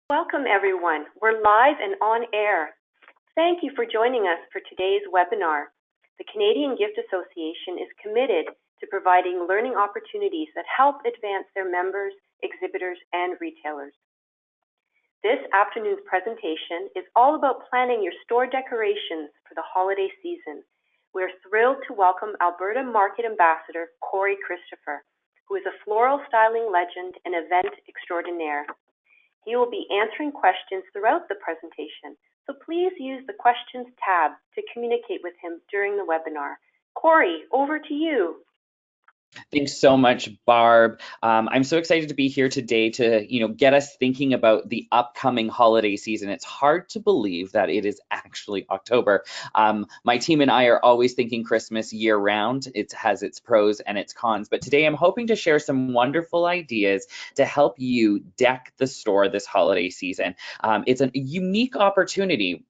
Welcome everyone. We're live and on air. Thank you for joining us for today's webinar. The Canadian Gift Association is committed to providing learning opportunities that help advance their members, exhibitors, and retailers. This afternoon's presentation is all about planning your store decorations for the holiday season. We're thrilled to welcome Alberta Market Ambassador Cory Christopher, who is a floral styling legend and event extraordinaire. He will be answering questions throughout the presentation, so please use the Questions tab to communicate with him during the webinar. Cory, over to you. Thanks so much, Barb. I'm so excited to be here today to, get us thinking about the upcoming holiday season. It's hard to believe that it is actually October. My team and I are always thinking Christmas year round. It has its pros and its cons, but today I'm hoping to share some wonderful ideas to help you deck the store this holiday season. It's a unique opportunity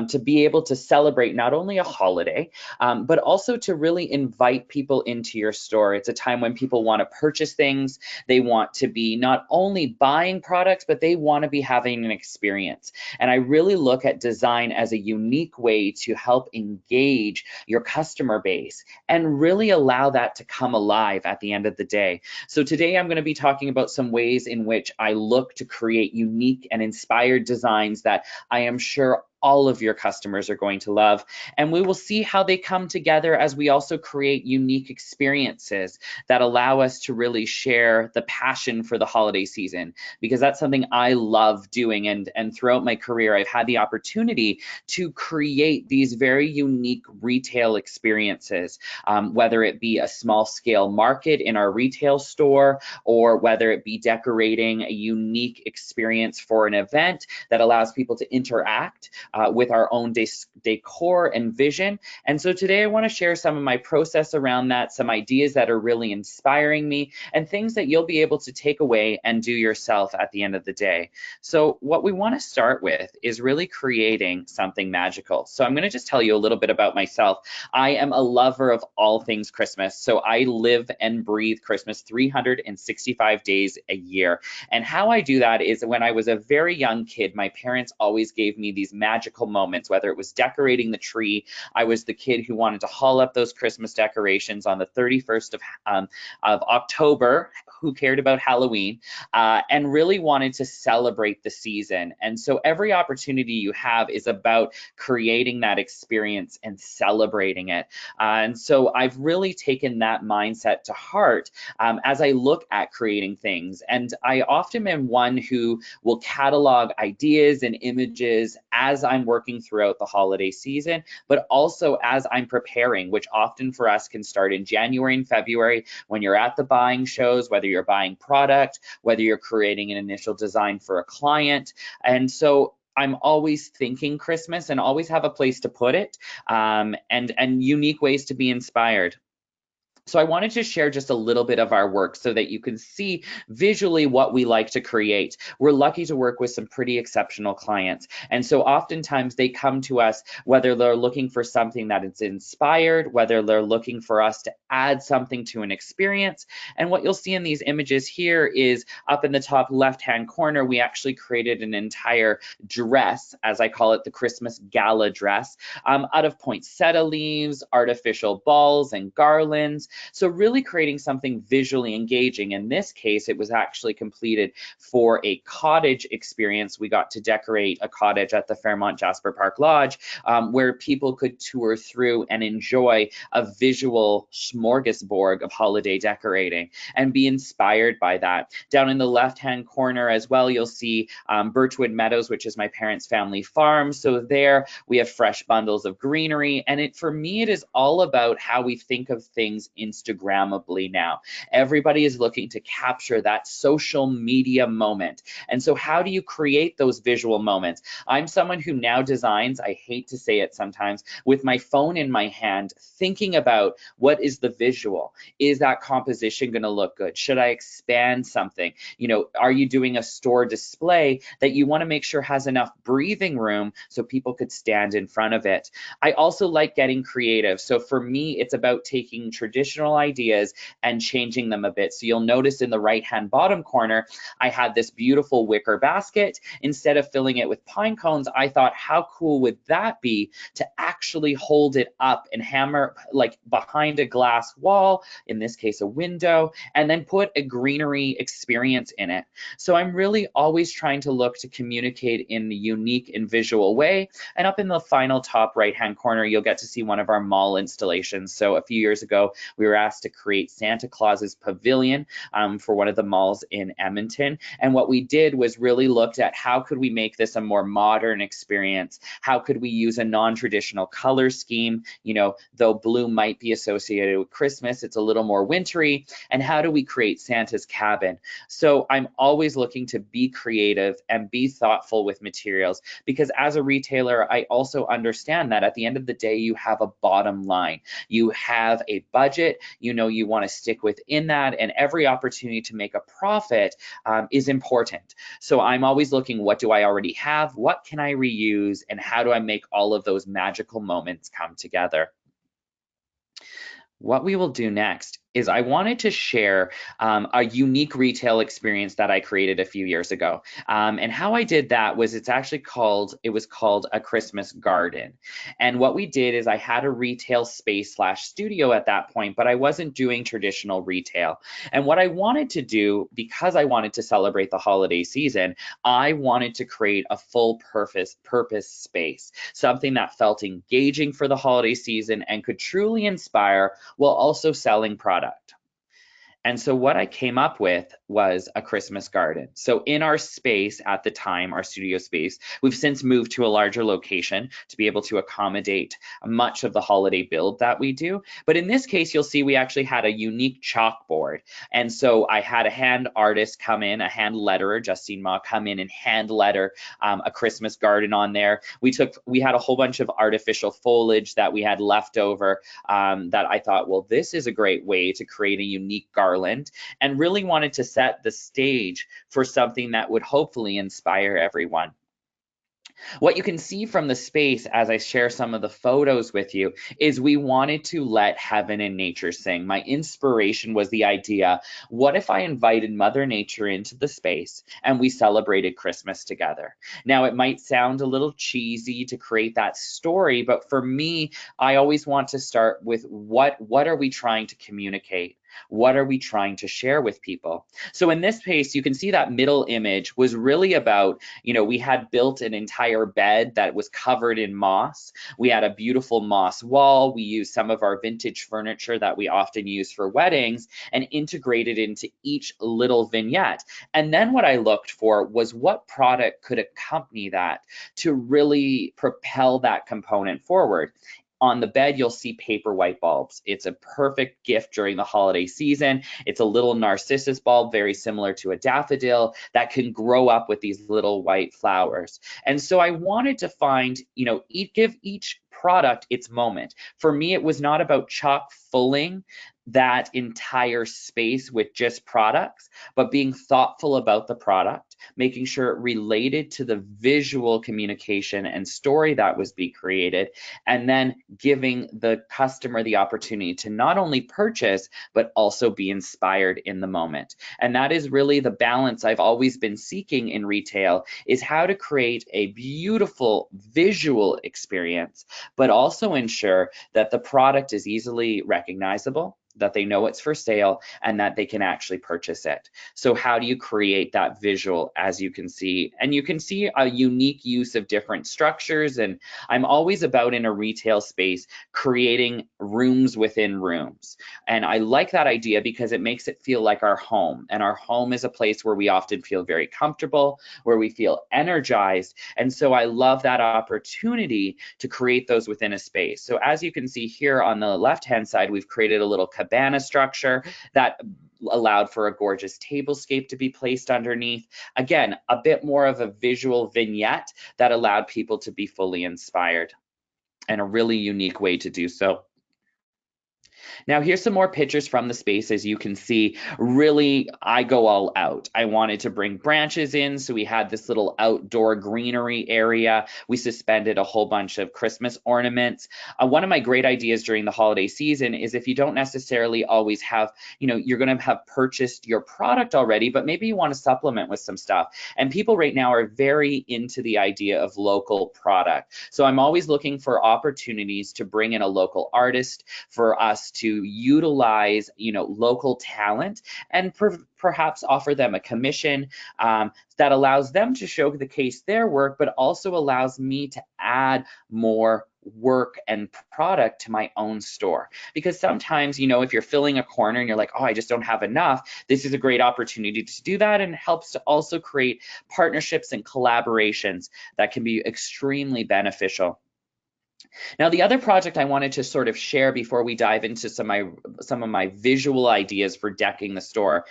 to be able to celebrate not only a holiday, but also to really invite people into your store. It's a time when people want to purchase things. They want to be not only buying products, but they want to be having an experience. And I really look at design as a unique way to help engage your customer base and really allow that to come alive at the end of the day. So today I'm going to be talking about some ways in which I look to create unique and inspired designs that I am sure all of your customers are going to love. And we will see how they come together as we also create unique experiences that allow us to really share the passion for the holiday season, because that's something I love doing. And throughout my career, I've had the opportunity to create these very unique retail experiences, whether it be a small scale market in our retail store, or whether it be decorating a unique experience for an event that allows people to interact with our own decor and vision. And so today I want to share some of my process around that, some ideas that are really inspiring me, and things that you'll be able to take away and do yourself at the end of the day. So what we want to start with is really creating something magical. So I'm going to just tell you a little bit about myself. I am a lover of all things Christmas. So I live and breathe Christmas 365 days a year. And how I do that is when I was a very young kid, my parents always gave me these magical moments, whether it was decorating the tree. I was the kid who wanted to haul up those Christmas decorations on the 31st of October, who cared about Halloween, and really wanted to celebrate the season. And so every opportunity you have is about creating that experience and celebrating it. And so I've really taken that mindset to heart as I look at creating things. And I often am one who will catalog ideas and images as I'm working throughout the holiday season, but also as I'm preparing, which often for us can start in January and February when you're at the buying shows, whether you're buying product, whether you're creating an initial design for a client. And so I'm always thinking Christmas and always have a place to put it, and unique ways to be inspired. So I wanted to share just a little bit of our work so that you can see visually what we like to create. We're lucky to work with some pretty exceptional clients. And so oftentimes they come to us, whether they're looking for something that is inspired, whether they're looking for us to add something to an experience. And what you'll see in these images here is up in the top left-hand corner, we actually created an entire dress, as I call it, the Christmas gala dress, out of poinsettia leaves, artificial balls and garlands. So really creating something visually engaging. In this case, it was actually completed for a cottage experience. We got to decorate a cottage at the Fairmont Jasper Park Lodge, where people could tour through and enjoy a visual smorgasbord of holiday decorating and be inspired by that. Down in the left-hand corner as well, you'll see Birchwood Meadows, which is my parents' family farm. So there we have fresh bundles of greenery. And for me, it is all about how we think of things Instagrammably now. Everybody is looking to capture that social media moment. And so how do you create those visual moments? I'm someone who now designs, I hate to say it sometimes, with my phone in my hand, thinking about what is the visual? Is that composition going to look good? Should I expand something? Are you doing a store display that you want to make sure has enough breathing room so people could stand in front of it? I also like getting creative. So for me, it's about taking traditional original ideas and changing them a bit. So you'll notice in the right-hand bottom corner, I had this beautiful wicker basket. Instead of filling it with pine cones, I thought, how cool would that be to actually hold it up and hammer like behind a glass wall, in this case a window, and then put a greenery experience in it. So I'm really always trying to look to communicate in a unique and visual way. And up in the final top right-hand corner, you'll get to see one of our mall installations. So a few years ago, we were asked to create Santa Claus's pavilion for one of the malls in Edmonton. And what we did was really looked at how could we make this a more modern experience? How could we use a non-traditional color scheme? You know, though blue might be associated with Christmas, it's a little more wintry. And how do we create Santa's cabin? So I'm always looking to be creative and be thoughtful with materials, because as a retailer, I also understand that at the end of the day, you have a bottom line. You have a budget, you know, you want to stick within that, and every opportunity to make a profit is important. So I'm always looking, what do I already have? What can I reuse? And how do I make all of those magical moments come together? What we will do next is I wanted to share a unique retail experience that I created a few years ago. And how I did that was it was called a Christmas garden. And what we did is I had a retail space / studio at that point, but I wasn't doing traditional retail. And what I wanted to do, because I wanted to celebrate the holiday season, I wanted to create a full purpose space, something that felt engaging for the holiday season and could truly inspire while also selling product. And so what I came up with was a Christmas garden. So in our space at the time, our studio space, we've since moved to a larger location to be able to accommodate much of the holiday build that we do. But in this case, you'll see we actually had a unique chalkboard. And so I had a hand artist come in, a hand letterer, Justine Ma, come in and hand letter a Christmas garden on there. We had a whole bunch of artificial foliage that we had left over that I thought, well, this is a great way to create a unique garden, and really wanted to set the stage for something that would hopefully inspire everyone. What you can see from the space as I share some of the photos with you is we wanted to let heaven and nature sing. My inspiration was the idea, what if I invited Mother Nature into the space and we celebrated Christmas together? Now, it might sound a little cheesy to create that story, but for me, I always want to start with what are we trying to communicate? What are we trying to share with people? So in this case, you can see that middle image was really about, you know, we had built an entire bed that was covered in moss. We had a beautiful moss wall. We used some of our vintage furniture that we often use for weddings and integrated into each little vignette. And then what I looked for was what product could accompany that to really propel that component forward. On the bed, you'll see paper white bulbs. It's a perfect gift during the holiday season. It's a little narcissus bulb, very similar to a daffodil, that can grow up with these little white flowers. And so I wanted to find, you know, give each product its moment. For me, it was not about chock fulling that entire space with just products, but being thoughtful about the product, making sure it related to the visual communication and story that was being created, and then giving the customer the opportunity to not only purchase, but also be inspired in the moment. And that is really the balance I've always been seeking in retail, is how to create a beautiful visual experience, but also ensure that the product is easily recognizable, that they know it's for sale, and that they can actually purchase it. So how do you create that visual, as you can see? And you can see a unique use of different structures. And I'm always about, in a retail space, creating rooms within rooms. And I like that idea because it makes it feel like our home. And our home is a place where we often feel very comfortable, where we feel energized. And so I love that opportunity to create those within a space. So as you can see here on the left-hand side, we've created a little cabana structure that allowed for a gorgeous tablescape to be placed underneath. Again, a bit more of a visual vignette that allowed people to be fully inspired, and a really unique way to do so. Now here's some more pictures from the space. As you can see, really, I go all out. I wanted to bring branches in, so we had this little outdoor greenery area. We suspended a whole bunch of Christmas ornaments. One of my great ideas during the holiday season is if you don't necessarily always have, you're going to have purchased your product already, but maybe you want to supplement with some stuff. And people right now are very into the idea of local product. So I'm always looking for opportunities to bring in a local artist, for us to utilize, local talent, and perhaps offer them a commission that allows them to showcase their work, but also allows me to add more work and product to my own store. Because sometimes, if you're filling a corner and you're like, oh, I just don't have enough, this is a great opportunity to do that, and helps to also create partnerships and collaborations that can be extremely beneficial. Now, the other project I wanted to sort of share before we dive into some of my visual ideas for decking the store.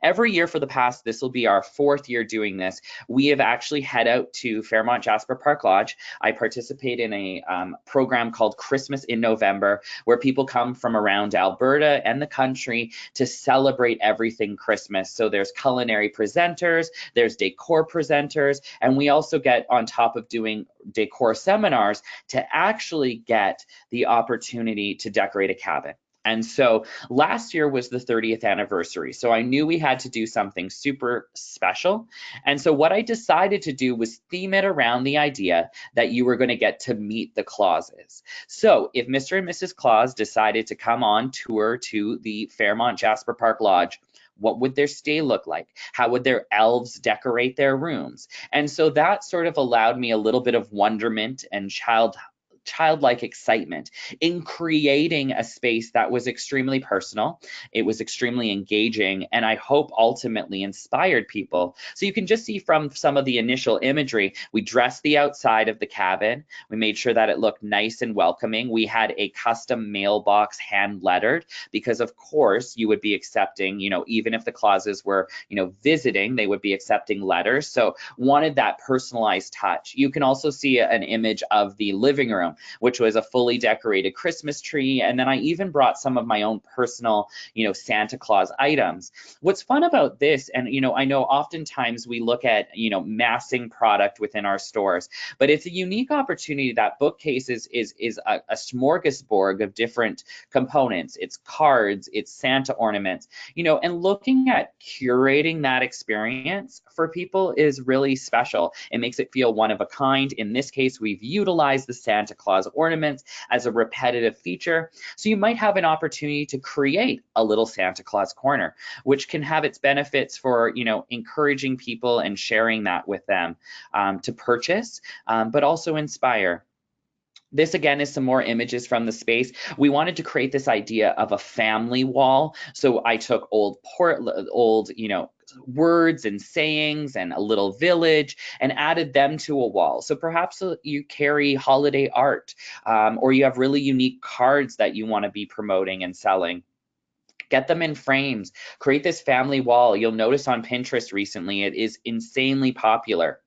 Every year for the past, this will be our 4th year doing this, we have actually head out to Fairmont Jasper Park Lodge. I participate in a program called Christmas in November, where people come from around Alberta and the country to celebrate everything Christmas. So there's culinary presenters, there's decor presenters, and we also get, on top of doing decor seminars, to actually get the opportunity to decorate a cabin. And so last year was the 30th anniversary. So I knew we had to do something super special. And so what I decided to do was theme it around the idea that you were going to get to meet the Clauses. So if Mr. and Mrs. Claus decided to come on tour to the Fairmont Jasper Park Lodge, what would their stay look like? How would their elves decorate their rooms? And so that sort of allowed me a little bit of wonderment and childlike excitement in creating a space that was extremely personal. It was extremely engaging, and I hope ultimately inspired people. So you can just see from some of the initial imagery, we dressed the outside of the cabin. We made sure that it looked nice and welcoming. We had a custom mailbox hand lettered, because of course you would be accepting, even if the Clauses were, visiting, they would be accepting letters. So wanted that personalized touch. You can also see an image of the living room, which was a fully decorated Christmas tree. And then I even brought some of my own personal, Santa Claus items. What's fun about this, and, I know oftentimes we look at, massing product within our stores, but it's a unique opportunity. That bookcase is a smorgasbord of different components. It's cards, it's Santa ornaments, and looking at curating that experience for people is really special. It makes it feel one of a kind. In this case, we've utilized the Santa Claus ornaments as a repetitive feature. So you might have an opportunity to create a little Santa Claus corner, which can have its benefits for, encouraging people and sharing that with them to purchase, but also inspire. This again is some more images from the space. We wanted to create this idea of a family wall. So I took old, words and sayings and a little village and added them to a wall. So perhaps you carry holiday art, or you have really unique cards that you want to be promoting and selling. Get them in frames. Create this family wall. You'll notice on Pinterest recently, it is insanely popular.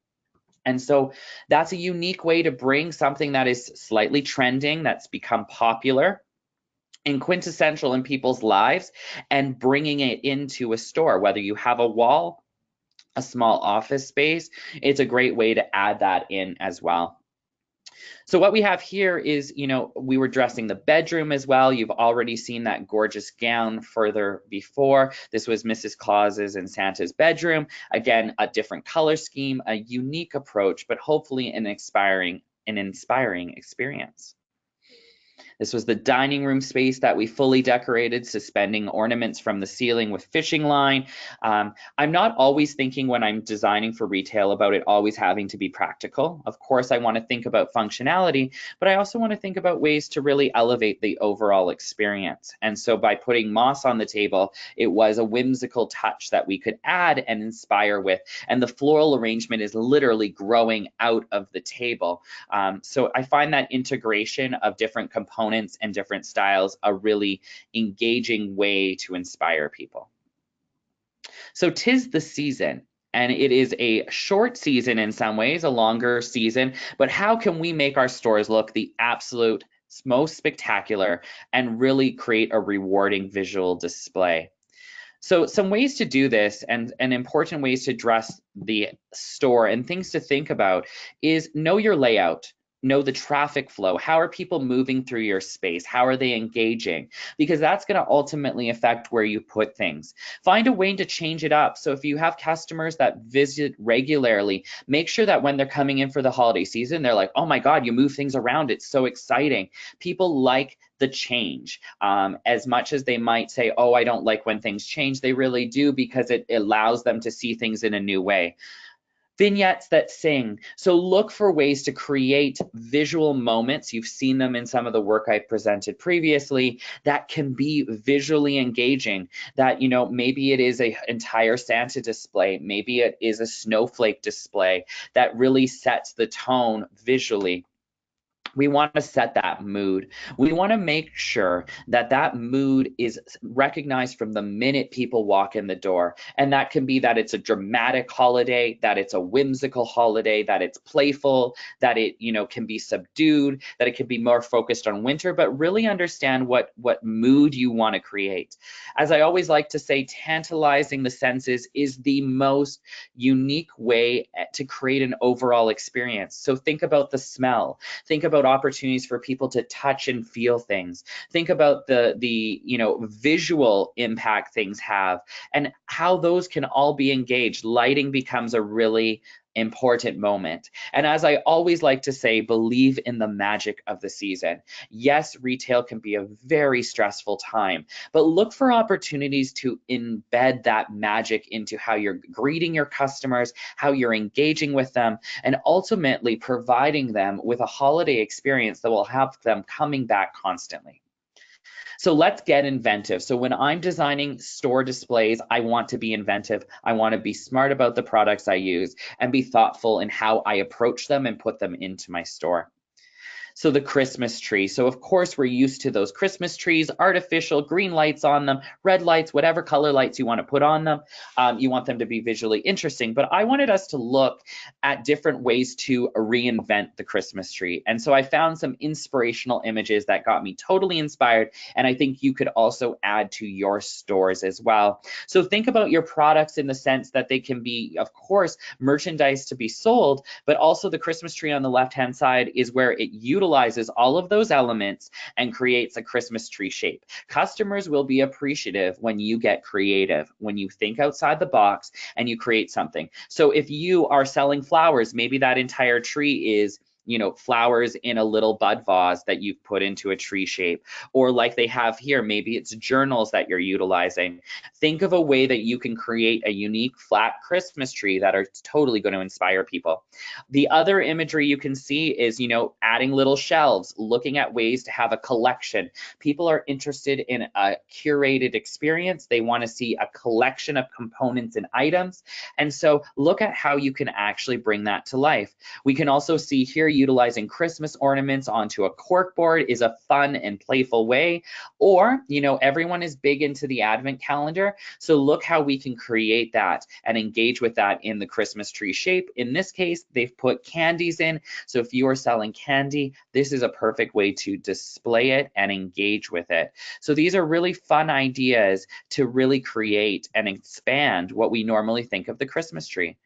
And so that's a unique way to bring something that is slightly trending, that's become popular and quintessential in people's lives, and bringing it into a store. Whether you have a wall, a small office space, it's a great way to add that in as well. So what we have here is, we were dressing the bedroom as well. You've already seen that gorgeous gown further before. This was Mrs. Claus's and Santa's bedroom. Again, a different color scheme, a unique approach, but hopefully an inspiring experience. This was the dining room space that we fully decorated, suspending ornaments from the ceiling with fishing line. I'm not always thinking when I'm designing for retail about it always having to be practical. Of course, I want to think about functionality, but I also want to think about ways to really elevate the overall experience. And so by putting moss on the table, it was a whimsical touch that we could add and inspire with. And the floral arrangement is literally growing out of the table. So I find that integration of different components and different styles a really engaging way to inspire people. So 'tis the season, and it is a short season in some ways, a longer season, but how can we make our stores look the absolute most spectacular, and really create a rewarding visual display. So some ways to do this, and important ways to dress the store and things to think about, is know your layout. Know the traffic flow. How are people moving through your space? How are they engaging? Because that's going to ultimately affect where you put things. Find a way to change it up. So if you have customers that visit regularly, make sure that when they're coming in for the holiday season, they're like, oh my God, you move things around. It's so exciting. People like the change. As much as they might say, oh, I don't like when things change, they really do, because it allows them to see things in a new way. Vignettes that sing. So look for ways to create visual moments. You've seen them in some of the work I presented previously that can be visually engaging. That, you know, maybe it is an entire Santa display. Maybe it is a snowflake display that really sets the tone visually. We want to set that mood. We want to make sure that that mood is recognized from the minute people walk in the door. And that can be that it's a dramatic holiday, that it's a whimsical holiday, that it's playful, that it, you know, can be subdued, that it can be more focused on winter, but really understand what mood you want to create. As I always like to say, tantalizing the senses is the most unique way to create an overall experience. So think about the smell. Think about opportunities for people to touch and feel things. Think about the you know, visual impact things have and how those can all be engaged. Lighting becomes a really important moment. And as I always like to say, believe in the magic of the season. Yes, retail can be a very stressful time, but look for opportunities to embed that magic into how you're greeting your customers, how you're engaging with them, and ultimately providing them with a holiday experience that will have them coming back constantly. So let's get inventive. So when I'm designing store displays, I want to be inventive. I want to be smart about the products I use and be thoughtful in how I approach them and put them into my store. So the Christmas tree. So of course we're used to those Christmas trees, artificial green lights on them, red lights, whatever color lights you want to put on them. You want them to be visually interesting, but I wanted us to look at different ways to reinvent the Christmas tree. And so I found some inspirational images that got me totally inspired, and I think you could also add to your stores as well. So think about your products in the sense that they can be, of course, merchandise to be sold, but also the Christmas tree on the left-hand side is where it utilizes all of those elements and creates a Christmas tree shape. Customers will be appreciative when you get creative, when you think outside the box and you create something. So if you are selling flowers, maybe that entire tree is, you know, flowers in a little bud vase that you've put into a tree shape. Or like they have here, maybe it's journals that you're utilizing. Think of a way that you can create a unique flat Christmas tree that are totally going to inspire people. The other imagery you can see is, you know, adding little shelves, looking at ways to have a collection. People are interested in a curated experience. They want to see a collection of components and items. And so look at how you can actually bring that to life. We can also see here utilizing Christmas ornaments onto a cork board is a fun and playful way. Or, you know, everyone is big into the advent calendar. So look how we can create that and engage with that in the Christmas tree shape. In this case, they've put candies in. So if you are selling candy, this is a perfect way to display it and engage with it. So these are really fun ideas to really create and expand what we normally think of the Christmas tree.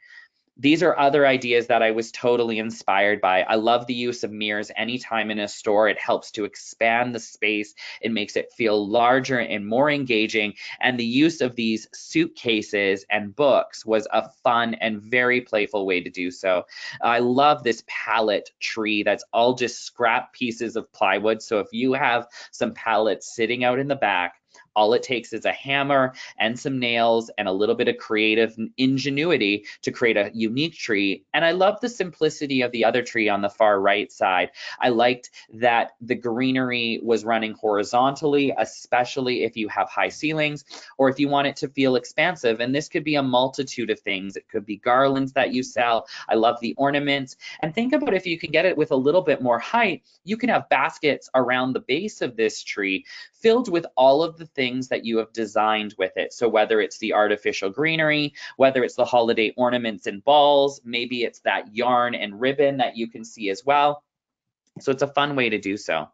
These are other ideas that I was totally inspired by. I love the use of mirrors anytime in a store. It helps to expand the space. It makes it feel larger and more engaging. And the use of these suitcases and books was a fun and very playful way to do so. I love this pallet tree that's all just scrap pieces of plywood. So if you have some pallets sitting out in the back, all it takes is a hammer and some nails and a little bit of creative ingenuity to create a unique tree. And I love the simplicity of the other tree on the far right side. I liked that the greenery was running horizontally, especially if you have high ceilings or if you want it to feel expansive. And this could be a multitude of things. It could be garlands that you sell. I love the ornaments. And think about if you can get it with a little bit more height, you can have baskets around the base of this tree filled with all of the things that you have designed with it. So whether it's the artificial greenery, whether it's the holiday ornaments and balls, maybe it's that yarn and ribbon that you can see as well. So it's a fun way to do so.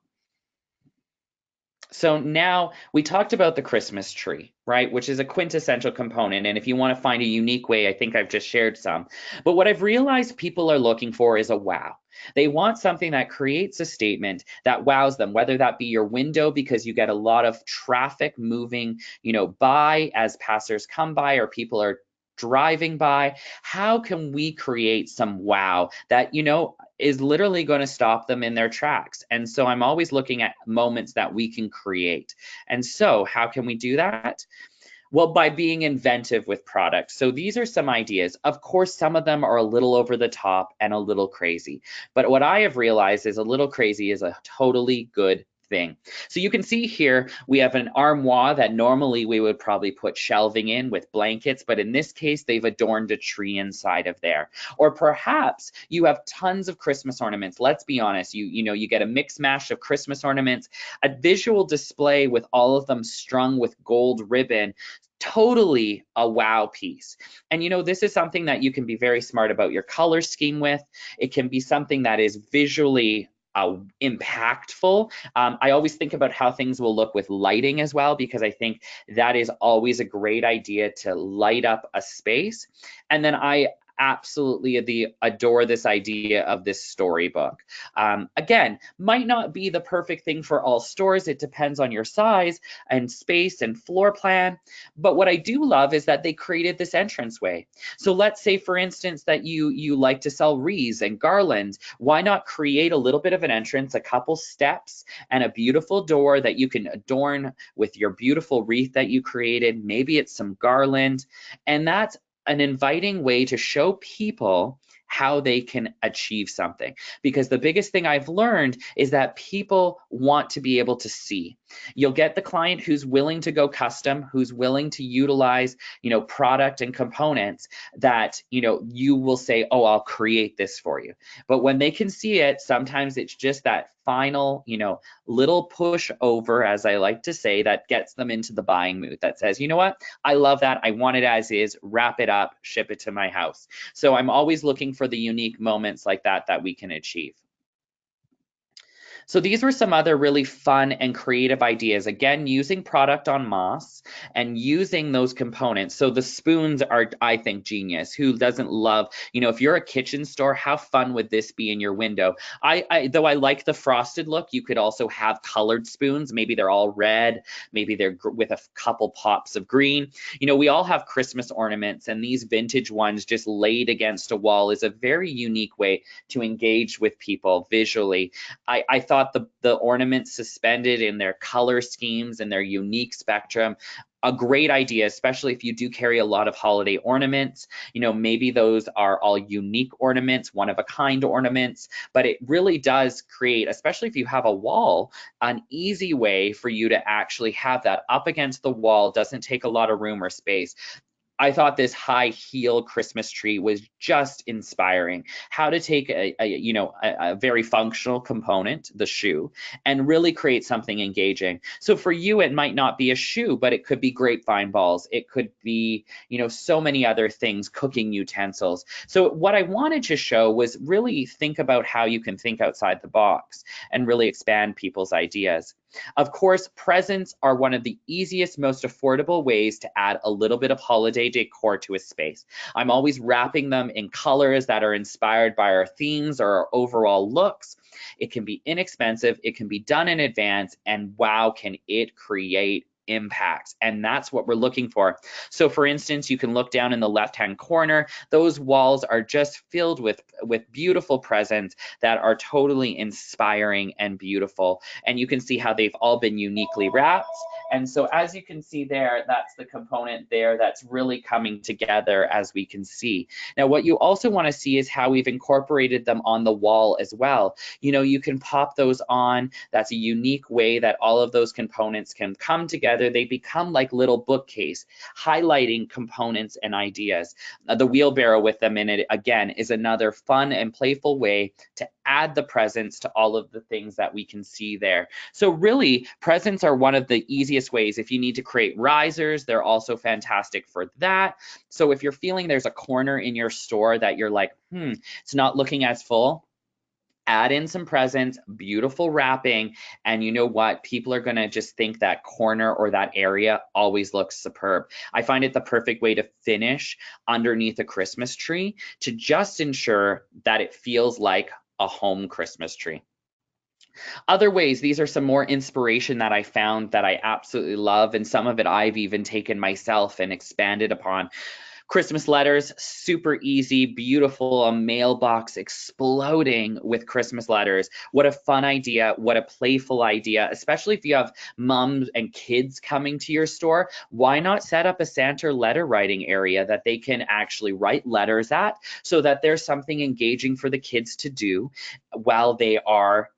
So now we talked about the Christmas tree, right? Which is a quintessential component. And if you want to find a unique way, I think I've just shared some. But what I've realized people are looking for is a wow. They want something that creates a statement that wows them, whether that be your window because you get a lot of traffic moving, by as passers come by or people are driving by. How can we create some wow that, is literally going to stop them in their tracks? And so I'm always looking at moments that we can create. And so how can we do that? Well, by being inventive with products. So these are some ideas. Of course, some of them are a little over the top and a little crazy. But what I have realized is a little crazy is a totally good thing. So you can see here, we have an armoire that normally we would probably put shelving in with blankets, but in this case, they've adorned a tree inside of there. Or perhaps you have tons of Christmas ornaments. Let's be honest, you get a mix mash of Christmas ornaments, a visual display with all of them strung with gold ribbon, totally a wow piece. And this is something that you can be very smart about your color scheme with. It can be something that is visually impactful. I always think about how things will look with lighting as well, because I think that is always a great idea to light up a space. And then I absolutely adore this idea of this storybook. Again, might not be the perfect thing for all stores. It depends on your size and space and floor plan. But what I do love is that they created this entranceway. So let's say, for instance, that you like to sell wreaths and garlands. Why not create a little bit of an entrance, a couple steps, and a beautiful door that you can adorn with your beautiful wreath that you created? Maybe it's some garland, and that's an inviting way to show people how they can achieve something. Because the biggest thing I've learned is that people want to be able to see. You'll get the client who's willing to go custom, who's willing to utilize, product and components that, you will say, oh, I'll create this for you. But when they can see it, sometimes it's just that final, little push over, as I like to say, that gets them into the buying mood, that says, you know what, I love that. I want it as is, wrap it up, ship it to my house. So I'm always looking for the unique moments like that we can achieve. So these were some other really fun and creative ideas. Again, using product en masse and using those components. So the spoons are, I think, genius. Who doesn't love, if you're a kitchen store, how fun would this be in your window? Though I like the frosted look, you could also have colored spoons. Maybe they're all red, maybe they're with a couple pops of green. We all have Christmas ornaments, and these vintage ones just laid against a wall is a very unique way to engage with people visually. I thought the ornaments suspended in their color schemes and their unique spectrum, a great idea, especially if you do carry a lot of holiday ornaments. Maybe those are all unique ornaments, one of a kind ornaments, but it really does create, especially if you have a wall, an easy way for you to actually have that up against the wall. Doesn't take a lot of room or space. I thought this high heel Christmas tree was just inspiring. How to take a very functional component, the shoe, and really create something engaging. So for you, it might not be a shoe, but it could be grapevine balls. It could be, so many other things, cooking utensils. So what I wanted to show was really think about how you can think outside the box and really expand people's ideas. Of course, presents are one of the easiest, most affordable ways to add a little bit of holiday decor to a space. I'm always wrapping them in colors that are inspired by our themes or our overall looks. It can be inexpensive, it can be done in advance, and wow, can it create impact. And that's what we're looking for. So for instance, you can look down in the left-hand corner. Those walls are just filled with beautiful presents that are totally inspiring and beautiful. And you can see how they've all been uniquely wrapped. And so as you can see there, that's the component there that's really coming together, as we can see. Now, what you also want to see is how we've incorporated them on the wall as well. You can pop those on. That's a unique way that all of those components can come together. They become like little bookcase, highlighting components and ideas. The wheelbarrow with them in it, again, is another fun and playful way to add the presents to all of the things that we can see there. So really, presents are one of the easiest ways. If you need to create risers, they're also fantastic for that. So if you're feeling there's a corner in your store that you're like, it's not looking as full, Add in some presents, beautiful wrapping, and you know what? People are going to just think that corner or that area always looks superb. I find it the perfect way to finish underneath a Christmas tree to just ensure that it feels like a home Christmas tree. Other ways, these are some more inspiration that I found that I absolutely love, and some of it I've even taken myself and expanded upon. Christmas letters, super easy, beautiful, a mailbox exploding with Christmas letters. What a fun idea, what a playful idea, especially if you have moms and kids coming to your store. Why not set up a Santa letter writing area that they can actually write letters at, so that there's something engaging for the kids to do while they are,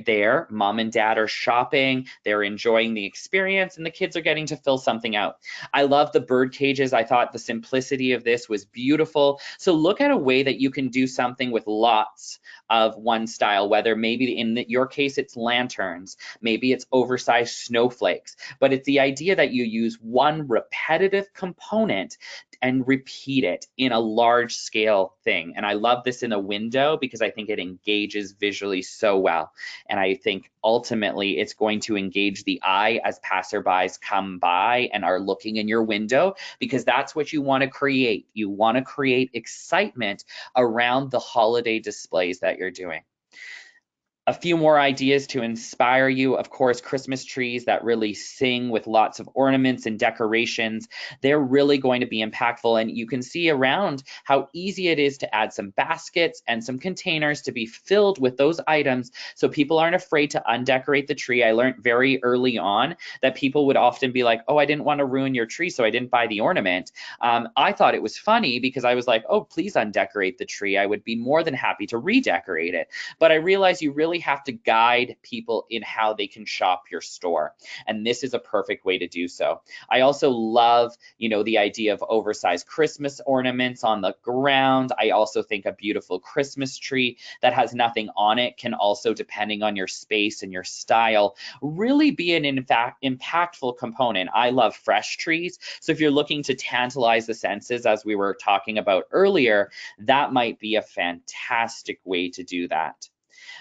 there, mom and dad are shopping, they're enjoying the experience, and the kids are getting to fill something out. I love the bird cages. I thought the simplicity of this was beautiful. So look at a way that you can do something with lots of one style, whether maybe in your case it's lanterns, maybe it's oversized snowflakes, but it's the idea that you use one repetitive component and repeat it in a large scale thing. And I love this in a window because I think it engages visually so well. And I think ultimately it's going to engage the eye as passerbys come by and are looking in your window, because that's what you want to create. You want to create excitement around the holiday displays that you're doing. A few more ideas to inspire you. Of course, Christmas trees that really sing with lots of ornaments and decorations. They're really going to be impactful, and you can see around how easy it is to add some baskets and some containers to be filled with those items so people aren't afraid to undecorate the tree. I learned very early on that people would often be like, oh, I didn't want to ruin your tree, so I didn't buy the ornament. I thought it was funny because I was like, oh, please undecorate the tree. I would be more than happy to redecorate it. But I realized you really have to guide people in how they can shop your store. And this is a perfect way to do so. I also love, the idea of oversized Christmas ornaments on the ground. I also think a beautiful Christmas tree that has nothing on it can also, depending on your space and your style, really be an impactful component. I love fresh trees. So if you're looking to tantalize the senses, as we were talking about earlier, that might be a fantastic way to do that.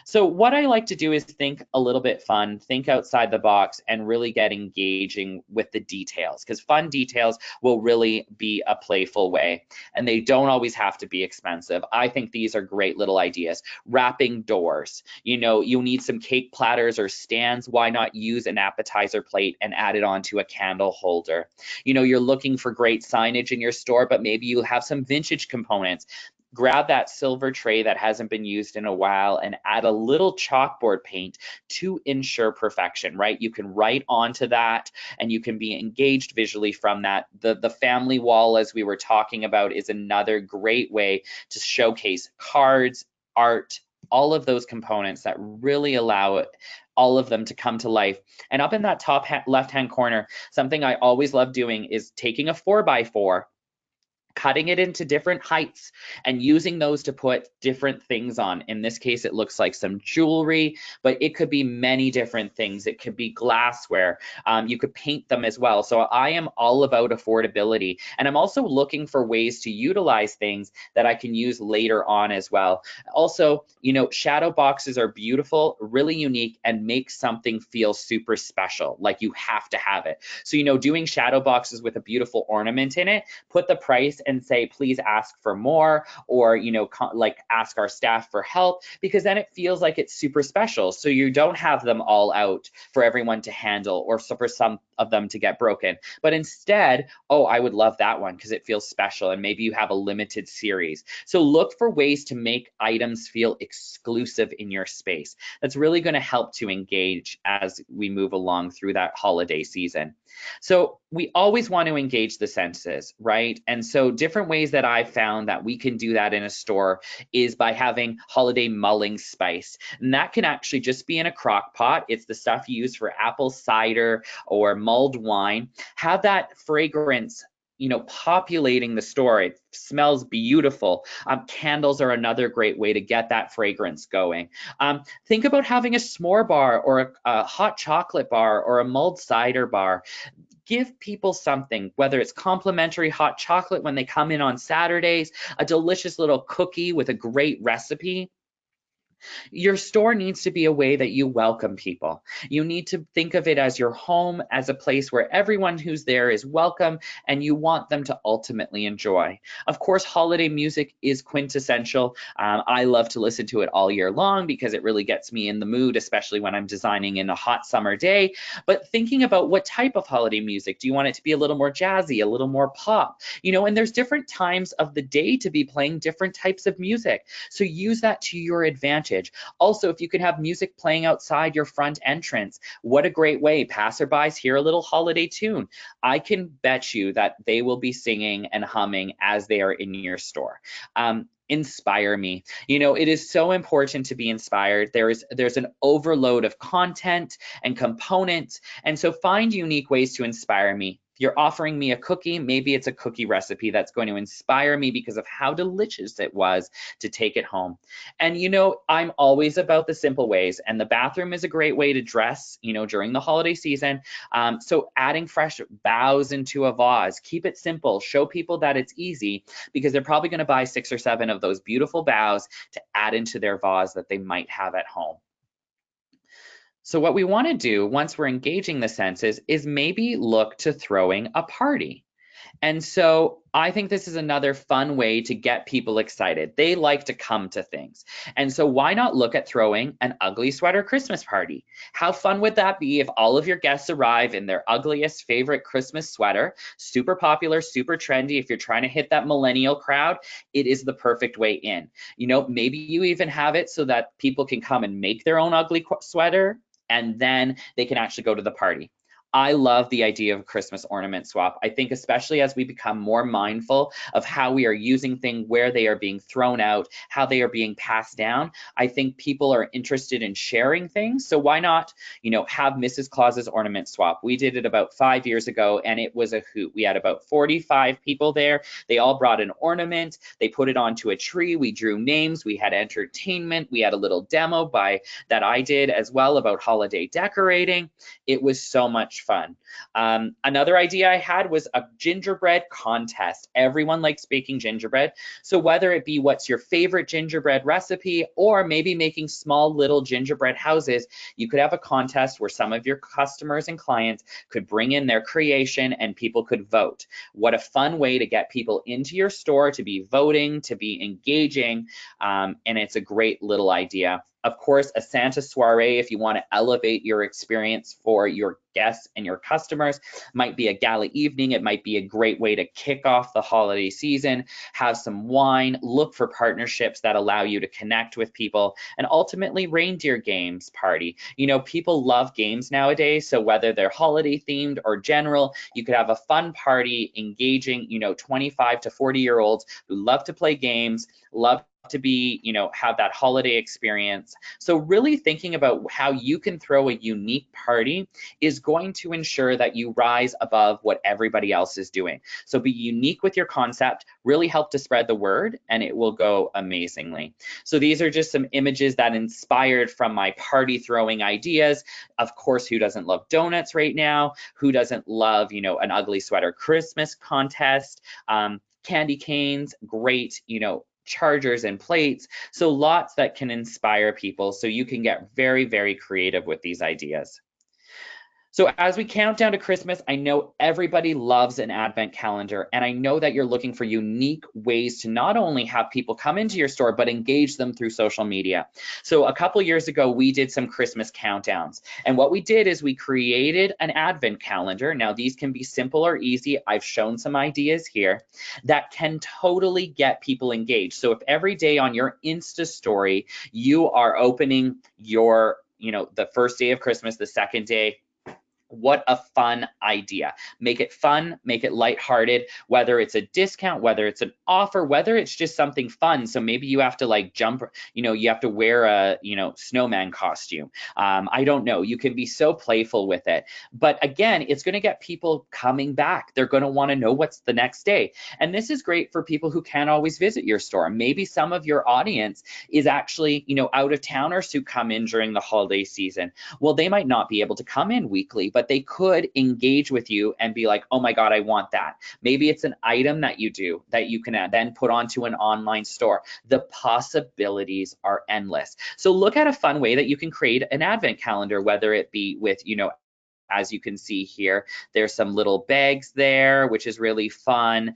So what I like to do is think a little bit fun, think outside the box, and really get engaging with the details, because fun details will really be a playful way, and they don't always have to be expensive. I think these are great little ideas. Wrapping doors, you need some cake platters or stands. Why not use an appetizer plate and add it onto a candle holder? You're looking for great signage in your store, but maybe you have some vintage components. Grab that silver tray that hasn't been used in a while and add a little chalkboard paint to ensure perfection, right? You can write onto that and you can be engaged visually from that. The family wall, as we were talking about, is another great way to showcase cards, art, all of those components that really allow all of them to come to life. And up in that top left-hand corner, something I always love doing is taking a 4x4, cutting it into different heights and using those to put different things on. In this case, it looks like some jewelry, but it could be many different things. It could be glassware. You could paint them as well. So I am all about affordability. And I'm also looking for ways to utilize things that I can use later on as well. Also, shadow boxes are beautiful, really unique, and make something feel super special, like you have to have it. So, doing shadow boxes with a beautiful ornament in it, put the price and say, please ask for more, or, ask our staff for help, because then it feels like it's super special. So you don't have them all out for everyone to handle, or for some of them to get broken, but instead, oh, I would love that one because it feels special, and maybe you have a limited series. So look for ways to make items feel exclusive in your space. That's really going to help to engage as we move along through that holiday season. So we always want to engage the senses, right? And so different ways that I've found that we can do that in a store is by having holiday mulling spice. And that can actually just be in a crock pot. It's the stuff you use for apple cider or mulled wine. Have that fragrance populating the store. It smells beautiful. Candles are another great way to get that fragrance going. Think about having a s'more bar, or a hot chocolate bar, or a mulled cider bar. Give people something, whether it's complimentary hot chocolate when they come in on Saturdays, a delicious little cookie with a great recipe. Your store needs to be a way that you welcome people. You need to think of it as your home, as a place where everyone who's there is welcome and you want them to ultimately enjoy. Of course, holiday music is quintessential. I love to listen to it all year long because it really gets me in the mood, especially when I'm designing in a hot summer day. But thinking about what type of holiday music, do you want it to be a little more jazzy, a little more pop? And there's different times of the day to be playing different types of music. So use that to your advantage. Also, if you could have music playing outside your front entrance, what a great way. Passerbys hear a little holiday tune. I can bet you that they will be singing and humming as they are in your store. Inspire me. It is so important to be inspired. There's an overload of content and components, and so find unique ways to inspire me. You're offering me a cookie, maybe it's a cookie recipe that's going to inspire me because of how delicious it was to take it home. And I'm always about the simple ways, and the bathroom is a great way to dress, during the holiday season. So adding fresh boughs into a vase, keep it simple, show people that it's easy, because they're probably going to buy 6 or 7 of those beautiful boughs to add into their vase that they might have at home. So what we want to do once we're engaging the senses is maybe look to throwing a party. And so I think this is another fun way to get people excited. They like to come to things. And so why not look at throwing an ugly sweater Christmas party? How fun would that be if all of your guests arrive in their ugliest favorite Christmas sweater? Super popular, super trendy. If you're trying to hit that millennial crowd, it is the perfect way in. Maybe you even have it so that people can come and make their own ugly sweater, and then they can actually go to the party. I love the idea of a Christmas ornament swap. I think especially as we become more mindful of how we are using things, where they are being thrown out, how they are being passed down, I think people are interested in sharing things. So why not, have Mrs. Claus's ornament swap? We did it about 5 years ago and it was a hoot. We had about 45 people there. They all brought an ornament. They put it onto a tree. We drew names. We had entertainment. We had a little demo that I did as well about holiday decorating. It was so much fun. Another idea I had was a gingerbread contest. Everyone likes baking gingerbread. So whether it be what's your favorite gingerbread recipe, or maybe making small little gingerbread houses, you could have a contest where some of your customers and clients could bring in their creation and people could vote. What a fun way to get people into your store, to be voting, to be engaging, and it's a great little idea. Of course, a Santa soiree, if you want to elevate your experience for your guests and your customers, might be a gala evening. It might be a great way to kick off the holiday season, have some wine, look for partnerships that allow you to connect with people, and ultimately reindeer games party. People love games nowadays, so whether they're holiday themed or general, you could have a fun party engaging, 25 to 40-year-olds who love to play games, love to be, have that holiday experience. So really thinking about how you can throw a unique party is going to ensure that you rise above what everybody else is doing. So be unique with your concept, really help to spread the word, and it will go amazingly. So these are just some images that inspired from my party throwing ideas. Of course, who doesn't love donuts right now? Who doesn't love, an ugly sweater Christmas contest? Candy canes, great, chargers and plates. So lots that can inspire people, so you can get very, very creative with these ideas. So as we count down to Christmas, I know everybody loves an advent calendar, and I know that you're looking for unique ways to not only have people come into your store, but engage them through social media. So a couple years ago, we did some Christmas countdowns, and what we did is we created an advent calendar. Now these can be simple or easy. I've shown some ideas here that can totally get people engaged. So if every day on your Insta story, you are opening your, the first day of Christmas, the second day, what a fun idea. Make it fun, make it lighthearted, whether it's a discount, whether it's an offer, whether it's just something fun. So maybe you have to jump, you have to wear a, snowman costume. I don't know. You can be so playful with it. But again, it's going to get people coming back. They're going to want to know what's the next day. And this is great for people who can't always visit your store. Maybe some of your audience is actually, out of towners who come in during the holiday season. Well, they might not be able to come in weekly, but they could engage with you and be like, oh my God, I want that. Maybe it's an item that you do that you can then put onto an online store. The possibilities are endless. So look at a fun way that you can create an advent calendar, whether it be with, as you can see here, there's some little bags there, which is really fun.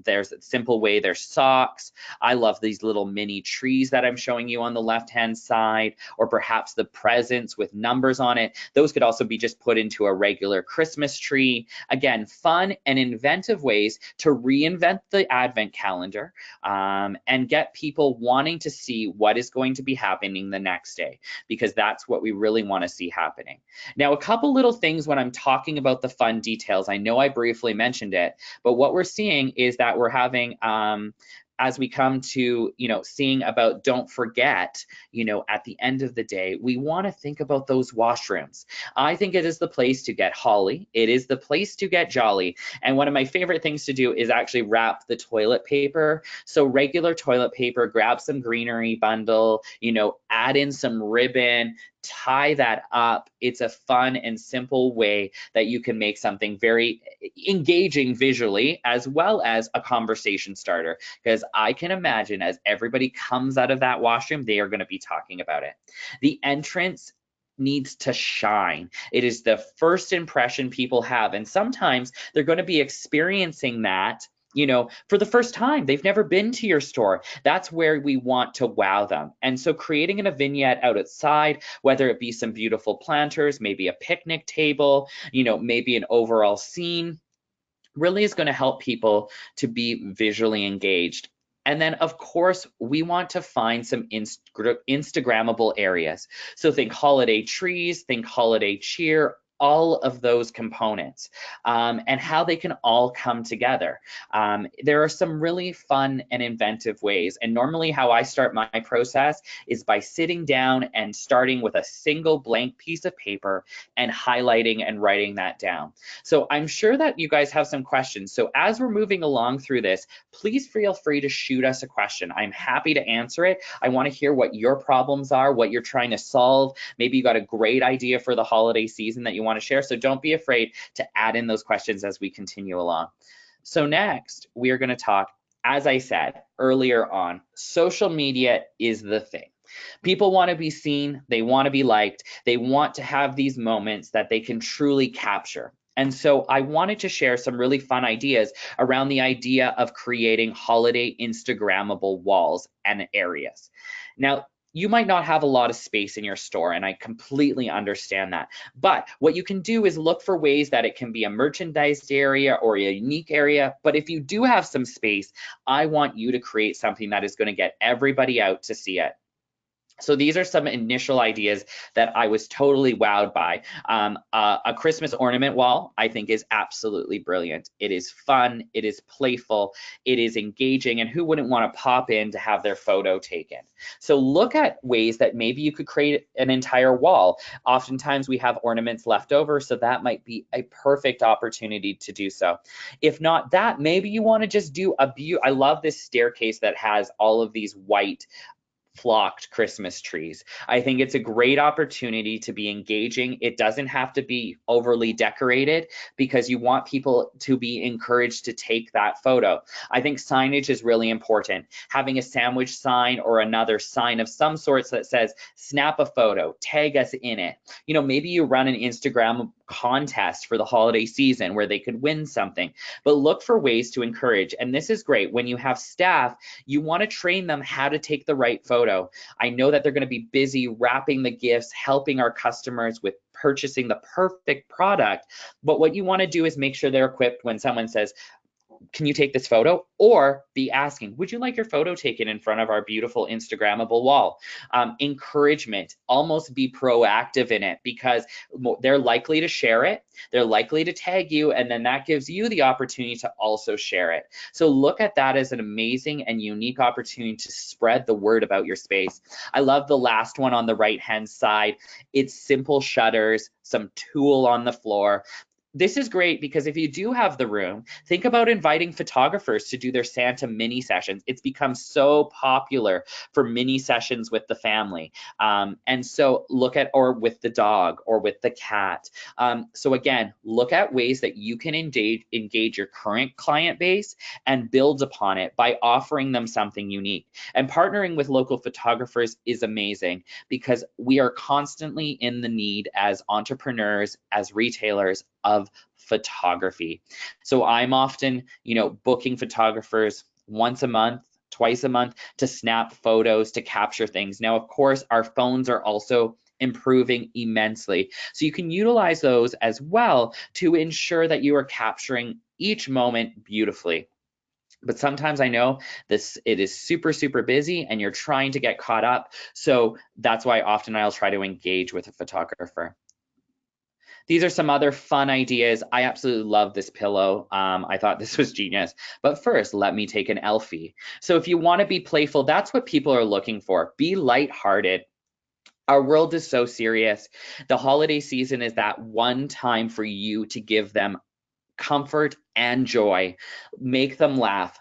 There's a simple way, there's socks. I love these little mini trees that I'm showing you on the left-hand side, or perhaps the presents with numbers on it. Those could also be just put into a regular Christmas tree. Again, fun and inventive ways to reinvent the advent calendar and get people wanting to see what is going to be happening the next day, because that's what we really want to see happening. Now, a couple little things when I'm talking about the fun details. I know I briefly mentioned it, but what we're seeing is that we're having, as we come to, seeing about don't forget, at the end of the day, we want to think about those washrooms. I think it is the place to get holly. It is the place to get jolly. And one of my favorite things to do is actually wrap the toilet paper. So regular toilet paper, grab some greenery bundle, add in some ribbon, tie that up. It's a fun and simple way that you can make something very engaging visually, as well as a conversation starter, because I can imagine as everybody comes out of that washroom, they are going to be talking about it. The entrance needs to shine. It is the first impression people have, and sometimes they're going to be experiencing that for the first time. They've never been to your store. That's where we want to wow them. And so creating a vignette outside, whether it be some beautiful planters, maybe a picnic table, maybe an overall scene, really is going to help people to be visually engaged. And then, of course, we want to find some Instagrammable areas. So think holiday trees, think holiday cheer, all of those components, and how they can all come together. There are some really fun and inventive ways. And normally how I start my process is by sitting down and starting with a single blank piece of paper and highlighting and writing that down. So I'm sure that you guys have some questions. So as we're moving along through this, please feel free to shoot us a question. I'm happy to answer it. I want to hear what your problems are, what you're trying to solve. Maybe you got a great idea for the holiday season that you want to share. So don't be afraid to add in those questions as we continue along. So next, we are going to talk, as I said earlier on, social media is the thing. People want to be seen, they want to be liked, they want to have these moments that they can truly capture. And so I wanted to share some really fun ideas around the idea of creating holiday Instagrammable walls and areas. Now, you might not have a lot of space in your store, and I completely understand that. But what you can do is look for ways that it can be a merchandised area or a unique area. But if you do have some space, I want you to create something that is going to get everybody out to see it. So these are some initial ideas that I was totally wowed by. A Christmas ornament wall, I think, is absolutely brilliant. It is fun, it is playful, it is engaging, and who wouldn't want to pop in to have their photo taken? So look at ways that maybe you could create an entire wall. Oftentimes we have ornaments left over, so that might be a perfect opportunity to do so. If not that, maybe you want to just do I love this staircase that has all of these white flocked Christmas trees. I think it's a great opportunity to be engaging. It doesn't have to be overly decorated because you want people to be encouraged to take that photo. I think signage is really important. Having a sandwich sign or another sign of some sorts that says, snap a photo, tag us in it. Maybe you run an Instagram contest for the holiday season where they could win something, but look for ways to encourage. And this is great. When you have staff, you want to train them how to take the right photo. I know that they're going to be busy wrapping the gifts, helping our customers with purchasing the perfect product. But what you want to do is make sure they're equipped when someone says, can you take this photo? Or be asking, would you like your photo taken in front of our beautiful Instagrammable wall? Encouragement, almost be proactive in it, because they're likely to share it, they're likely to tag you, and then that gives you the opportunity to also share it. So look at that as an amazing and unique opportunity to spread the word about your space. I love the last one on the right-hand side. It's simple shutters, some tulle on the floor. this is great because if you do have the room, think about inviting photographers to do their Santa mini sessions. It's become so popular for mini sessions with the family. And so look at, or with the dog or with the cat. So again, look at ways that you can engage your current client base and build upon it by offering them something unique. And partnering with local photographers is amazing because we are constantly in the need as entrepreneurs, as retailers, of photography. So I'm often, booking photographers once a month, twice a month to snap photos, to capture things. Now, of course, our phones are also improving immensely. So you can utilize those as well to ensure that you are capturing each moment beautifully. But sometimes I know it is super, super busy and you're trying to get caught up. So that's why often I'll try to engage with a photographer. These are some other fun ideas. I absolutely love this pillow. I thought this was genius. But first, let me take an Elfie. So if you want to be playful, that's what people are looking for. Be lighthearted. Our world is so serious. The holiday season is that one time for you to give them comfort and joy. Make them laugh.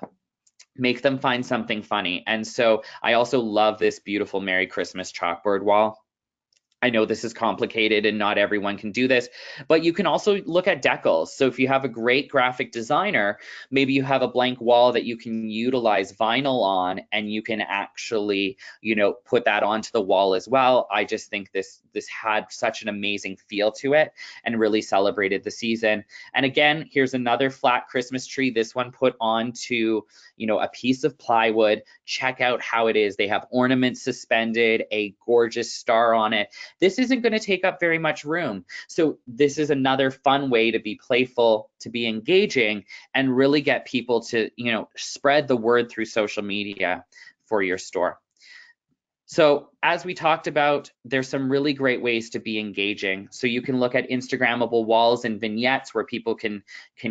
Make them find something funny. And so I also love this beautiful Merry Christmas chalkboard wall. I know this is complicated and not everyone can do this, but you can also look at decals. So if you have a great graphic designer, maybe you have a blank wall that you can utilize vinyl on and you can actually, put that onto the wall as well. I just think this had such an amazing feel to it and really celebrated the season. And again, here's another flat Christmas tree. This one put onto, a piece of plywood. Check out how it is. They have ornaments suspended, a gorgeous star on it. This isn't going to take up very much room. So this is another fun way to be playful, to be engaging, and really get people to, spread the word through social media for your store. So as we talked about, there's some really great ways to be engaging. So you can look at Instagrammable walls and vignettes where people can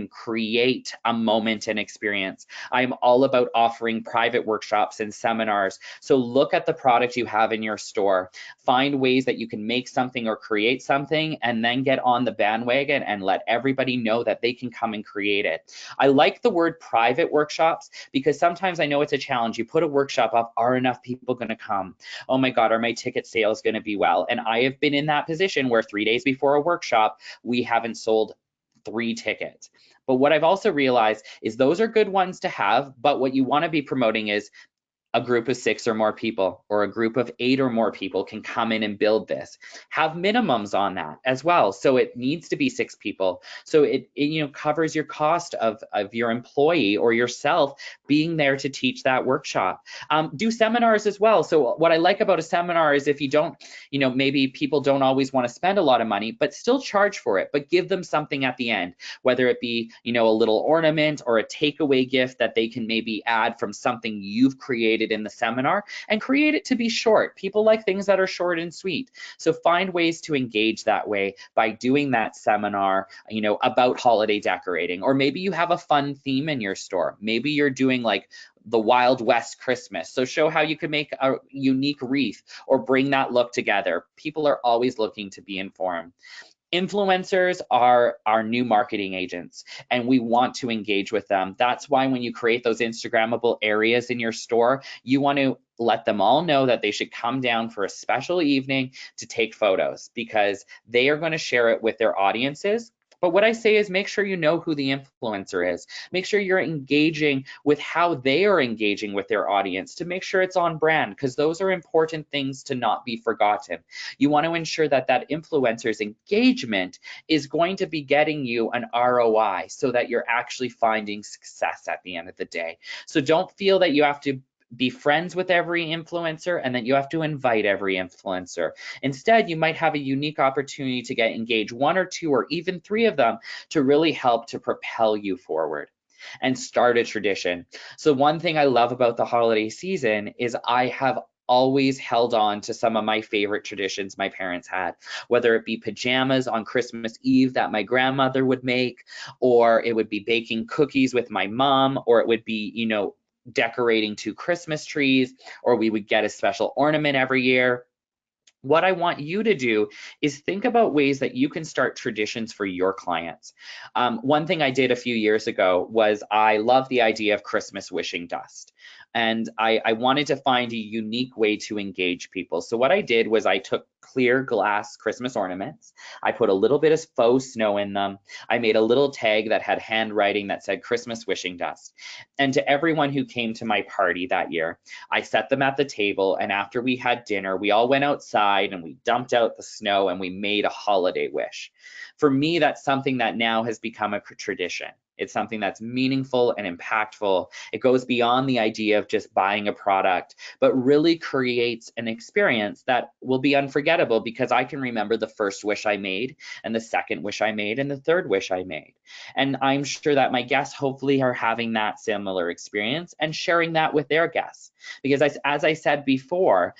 create a moment and experience. I'm all about offering private workshops and seminars. So look at the product you have in your store. Find ways that you can make something or create something and then get on the bandwagon and let everybody know that they can come and create it. I like the word private workshops because sometimes I know it's a challenge. You put a workshop up, are enough people going to come? Oh my God, are my ticket sales going to be well? And I have been in that position where 3 days before a workshop, we haven't sold 3 tickets. But what I've also realized is those are good ones to have, but what you want to be promoting is a group of 6 or more people or a group of 8 or more people can come in and build this. Have minimums on that as well. So it needs to be 6 people. So it covers your cost of your employee or yourself being there to teach that workshop. Do seminars as well. So what I like about a seminar is if you don't, maybe people don't always want to spend a lot of money, but still charge for it, but give them something at the end, whether it be, a little ornament or a takeaway gift that they can maybe add from something you've created in the seminar, and create it to be short. People like things that are short and sweet. So find ways to engage that way by doing that seminar, about holiday decorating, or maybe you have a fun theme in your store. Maybe you're doing like the Wild West Christmas. So show how you can make a unique wreath or bring that look together. People are always looking to be informed. Influencers are our new marketing agents, and we want to engage with them. That's why when you create those Instagrammable areas in your store, you want to let them all know that they should come down for a special evening to take photos because they are going to share it with their audiences. But what I say is make sure you know who the influencer is. Make sure you're engaging with how they are engaging with their audience to make sure it's on brand, because those are important things to not be forgotten. You want to ensure that that influencer's engagement is going to be getting you an ROI so that you're actually finding success at the end of the day. So don't feel that you have to be friends with every influencer and that you have to invite every influencer. Instead, you might have a unique opportunity to get engaged 1 or 2 or even 3 of them to really help to propel you forward and start a tradition. So one thing I love about the holiday season is I have always held on to some of my favorite traditions my parents had, whether it be pajamas on Christmas Eve that my grandmother would make, or it would be baking cookies with my mom, or it would be, decorating 2 Christmas trees, or we would get a special ornament every year. What I want you to do is think about ways that you can start traditions for your clients. One thing I did a few years ago was I love the idea of Christmas wishing dust. And I wanted to find a unique way to engage people. So what I did was I took clear glass Christmas ornaments. I put a little bit of faux snow in them. I made a little tag that had handwriting that said Christmas wishing dust. And to everyone who came to my party that year, I set them at the table, and after we had dinner, we all went outside and we dumped out the snow and we made a holiday wish. For me, that's something that now has become a tradition. It's something that's meaningful and impactful. It goes beyond the idea of just buying a product, but really creates an experience that will be unforgettable because I can remember the first wish I made and the second wish I made and the third wish I made. And I'm sure that my guests hopefully are having that similar experience and sharing that with their guests. Because as I said before,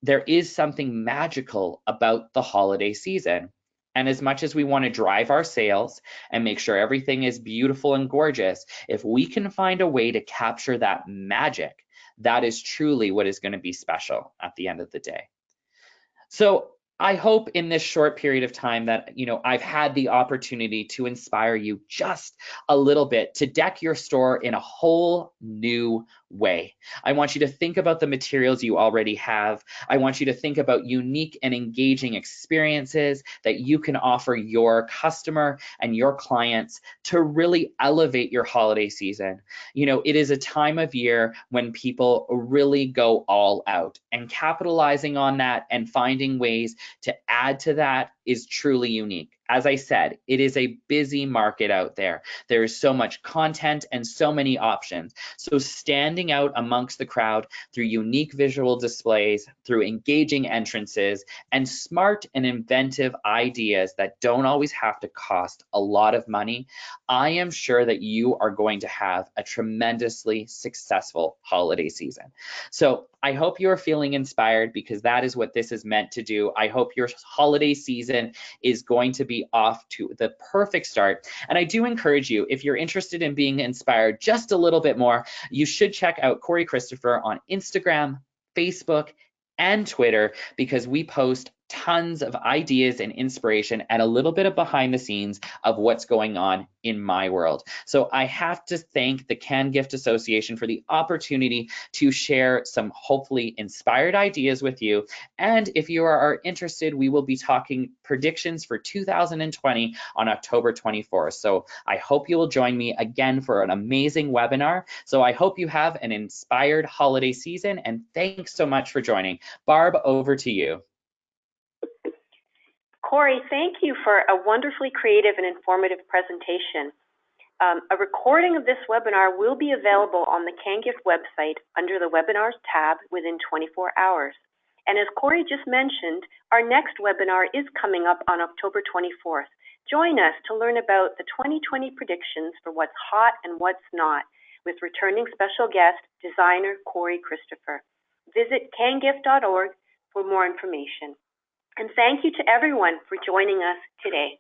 there is something magical about the holiday season. And as much as we want to drive our sales and make sure everything is beautiful and gorgeous, if we can find a way to capture that magic, that is truly what is going to be special at the end of the day. So I hope in this short period of time that, I've had the opportunity to inspire you just a little bit to deck your store in a whole new way. I want you to think about the materials you already have. I want you to think about unique and engaging experiences that you can offer your customer and your clients to really elevate your holiday season. It is a time of year when people really go all out, and capitalizing on that and finding ways to add to that is truly unique. As I said, it is a busy market out there. There is so much content and so many options. So standing out amongst the crowd through unique visual displays, through engaging entrances, and smart and inventive ideas that don't always have to cost a lot of money, I am sure that you are going to have a tremendously successful holiday season. So I hope you are feeling inspired, because that is what this is meant to do. I hope your holiday season is going to be off to the perfect start. And I do encourage you, if you're interested in being inspired just a little bit more, you should check out Cory Christopher on Instagram, Facebook, and Twitter, because we post tons of ideas and inspiration and a little bit of behind the scenes of what's going on in my world. So I have to thank the Can Gift Association for the opportunity to share some hopefully inspired ideas with you. And if you are interested, we will be talking predictions for 2020 on October 24th. So I hope you will join me again for an amazing webinar. So I hope you have an inspired holiday season, and thanks so much for joining. Barb, over to you. Cory, thank you for a wonderfully creative and informative presentation. A recording of this webinar will be available on the CanGift website under the Webinars tab within 24 hours. And as Cory just mentioned, our next webinar is coming up on October 24th. Join us to learn about the 2020 predictions for what's hot and what's not, with returning special guest, designer Cory Christopher. Visit cangift.org for more information. And thank you to everyone for joining us today.